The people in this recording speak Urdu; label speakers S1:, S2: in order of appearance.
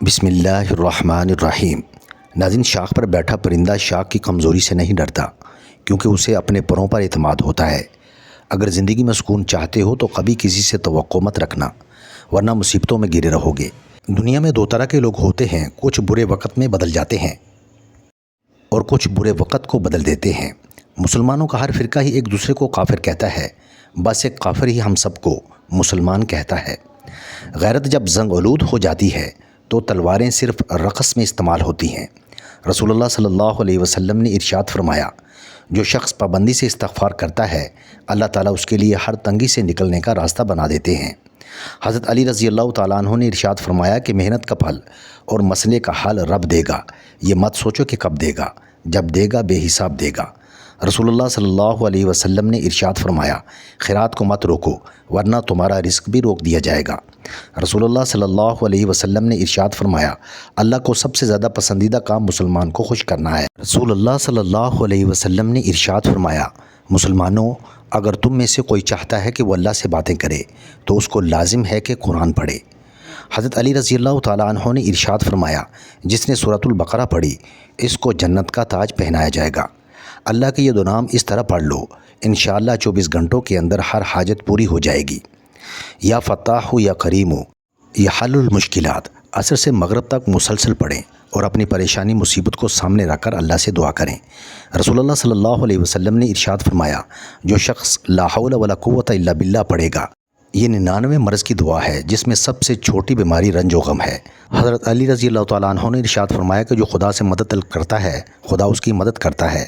S1: بسم اللہ الرحمن الرحیم۔ ناظرین، شاخ پر بیٹھا پرندہ شاخ کی کمزوری سے نہیں ڈرتا، کیونکہ اسے اپنے پروں پر اعتماد ہوتا ہے۔ اگر زندگی میں سکون چاہتے ہو تو کبھی کسی سے توقع مت رکھنا، ورنہ مصیبتوں میں گرے رہو گے۔ دنیا میں دو طرح کے لوگ ہوتے ہیں، کچھ برے وقت میں بدل جاتے ہیں اور کچھ برے وقت کو بدل دیتے ہیں۔ مسلمانوں کا ہر فرقہ ہی ایک دوسرے کو کافر کہتا ہے، بس ایک کافر ہی ہم سب کو مسلمان کہتا ہے۔ غیرت جب زنگ آلود ہو جاتی ہے تو تلواریں صرف رقص میں استعمال ہوتی ہیں۔ رسول اللہ صلی اللہ علیہ وسلم نے ارشاد فرمایا، جو شخص پابندی سے استغفار کرتا ہے، اللہ تعالیٰ اس کے لیے ہر تنگی سے نکلنے کا راستہ بنا دیتے ہیں۔ حضرت علی رضی اللہ تعالیٰ عنہ نے ارشاد فرمایا کہ محنت کا پھل اور مسئلے کا حل رب دے گا، یہ مت سوچو کہ کب دے گا، جب دے گا بے حساب دے گا۔ رسول اللہ صلی اللہ علیہ وسلم نے ارشاد فرمایا، خیرات کو مت روکو ورنہ تمہارا رزق بھی روک دیا جائے گا۔ رسول اللہ صلی اللہ علیہ وسلم نے ارشاد فرمایا، اللہ کو سب سے زیادہ پسندیدہ کام مسلمان کو خوش کرنا ہے۔ رسول اللہ صلی اللہ علیہ وسلم نے ارشاد فرمایا، مسلمانوں، اگر تم میں سے کوئی چاہتا ہے کہ وہ اللہ سے باتیں کرے تو اس کو لازم ہے کہ قرآن پڑھے۔ حضرت علی رضی اللہ تعالیٰ عنہ نے ارشاد فرمایا، جس نے سورۃ البقرہ پڑھی اس کو جنت کا تاج پہنایا جائے گا۔ اللہ کے یہ دو نام اس طرح پڑھ لو، انشاءاللہ 24 گھنٹوں کے اندر ہر حاجت پوری ہو جائے گی۔ یا فتاح یا کریم یا حل المشکلات، عصر سے مغرب تک مسلسل پڑھیں اور اپنی پریشانی مصیبت کو سامنے رکھ کر اللہ سے دعا کریں۔ رسول اللہ صلی اللہ علیہ وسلم نے ارشاد فرمایا، جو شخص لا حول ولا قوت الا باللہ پڑھے گا، یہ 99 مرض کی دعا ہے جس میں سب سے چھوٹی بیماری رنج و غم ہے۔ حضرت علی رضی اللہ تعالیٰ عنہ نے ارشاد فرمایا کہ جو خدا سے مدد طلب کرتا ہے، خدا اس کی مدد کرتا ہے۔